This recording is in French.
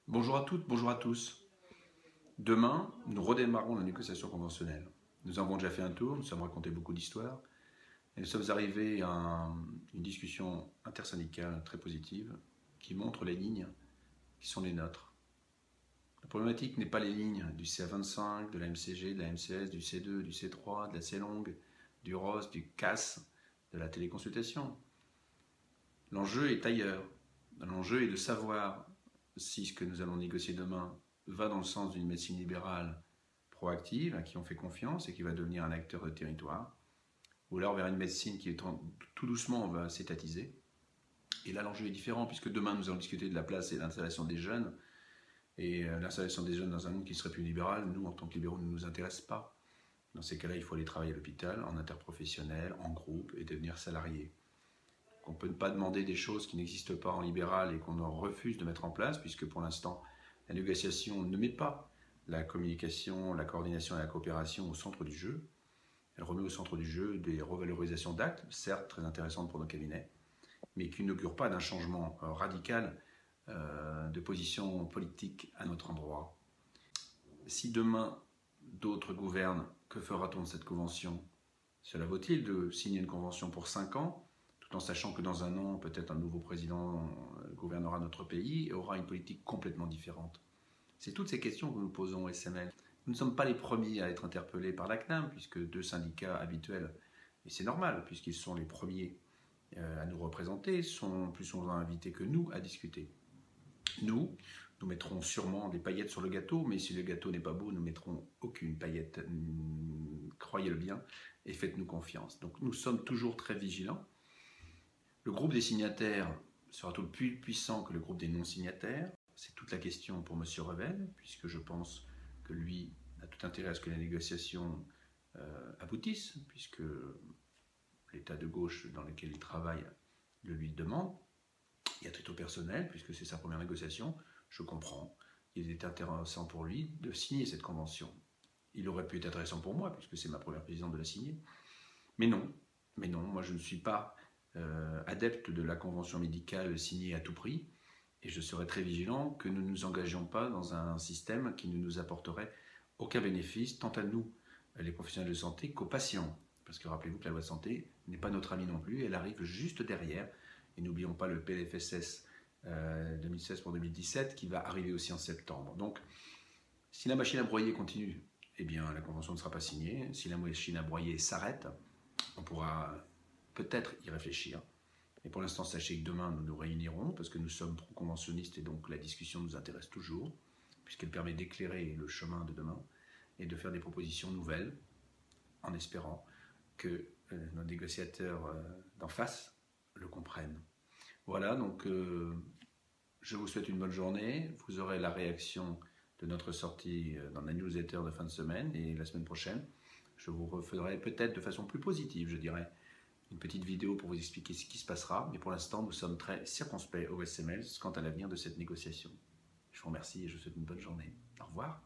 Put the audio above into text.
Bonjour à toutes, bonjour à tous. Demain, nous redémarrons la négociation conventionnelle. Nous avons déjà fait un tour, nous sommes raconté beaucoup d'histoires et nous sommes arrivés à une discussion intersyndicale très positive qui montre les lignes qui sont les nôtres. La problématique n'est pas les lignes du CA25, de la MCG, de la MCS, du C2, du C3, de la C-longue, du ROS, du CAS, de la téléconsultation. L'enjeu est ailleurs. L'enjeu est de savoir si ce que nous allons négocier demain va dans le sens d'une médecine libérale proactive, à qui on fait confiance et qui va devenir un acteur de territoire, ou alors vers une médecine qui tout doucement va s'étatiser. Et là, l'enjeu est différent, puisque demain, nous allons discuter de la place et de l'installation des jeunes. Et l'installation des jeunes dans un monde qui serait plus libéral, nous, en tant que libéraux, ne nous intéresse pas. Dans ces cas-là, il faut aller travailler à l'hôpital, en interprofessionnel, en groupe, et devenir salarié. On ne peut pas demander des choses qui n'existent pas en libéral et qu'on refuse de mettre en place, puisque pour l'instant, la négociation ne met pas la communication, la coordination et la coopération au centre du jeu. Elle remet au centre du jeu des revalorisations d'actes, certes très intéressantes pour nos cabinets, mais qui n'augurent pas d'un changement radical de position politique à notre endroit. Si demain d'autres gouvernent, que fera-t-on de cette convention? Cela vaut-il de signer une convention pour 5 ans, tout en sachant que dans un an, peut-être un nouveau président gouvernera notre pays et aura une politique complètement différente? C'est toutes ces questions que nous posons au SML. Nous ne sommes pas les premiers à être interpellés par la CNAM, puisque deux syndicats habituels, et c'est normal, puisqu'ils sont les premiers à nous représenter, sont plus souvent invités que nous à discuter. Nous mettrons sûrement des paillettes sur le gâteau, mais si le gâteau n'est pas beau, nous mettrons aucune paillette, croyez-le bien, et faites-nous confiance. Donc nous sommes toujours très vigilants. Le groupe des signataires sera tout plus puissant que le groupe des non-signataires. C'est toute la question pour M. Revel, puisque je pense que lui a tout intérêt à ce que la négociation aboutisse, puisque l'état de gauche dans lequel il travaille le lui demande. Il y a trait au personnel, puisque c'est sa première négociation, je comprends. Il est intéressant pour lui de signer cette convention. Il aurait pu être intéressant pour moi, puisque c'est ma première présidente de la signer. Mais non, moi je ne suis pas adepte de la convention médicale signée à tout prix, et je serai très vigilant que nous ne nous engagions pas dans un système qui ne nous apporterait aucun bénéfice, tant à nous, les professionnels de santé, qu'aux patients. Parce que rappelez-vous que la loi de santé n'est pas notre amie non plus, elle arrive juste derrière. Et n'oublions pas le PLFSS 2016 pour 2017 qui va arriver aussi en septembre. Donc, si la machine à broyer continue, eh bien la convention ne sera pas signée. Si la machine à broyer s'arrête, on pourra peut-être y réfléchir. Et pour l'instant, sachez que demain, nous nous réunirons parce que nous sommes pro-conventionnistes et donc la discussion nous intéresse toujours, puisqu'elle permet d'éclairer le chemin de demain et de faire des propositions nouvelles, en espérant que nos négociateurs d'en face le comprennent. Voilà, donc je vous souhaite une bonne journée. Vous aurez la réaction de notre sortie dans la newsletter de fin de semaine et la semaine prochaine, je vous referai peut-être de façon plus positive, je dirais, une petite vidéo pour vous expliquer ce qui se passera. Mais pour l'instant, nous sommes très circonspects au SML quant à l'avenir de cette négociation. Je vous remercie et je vous souhaite une bonne journée. Au revoir.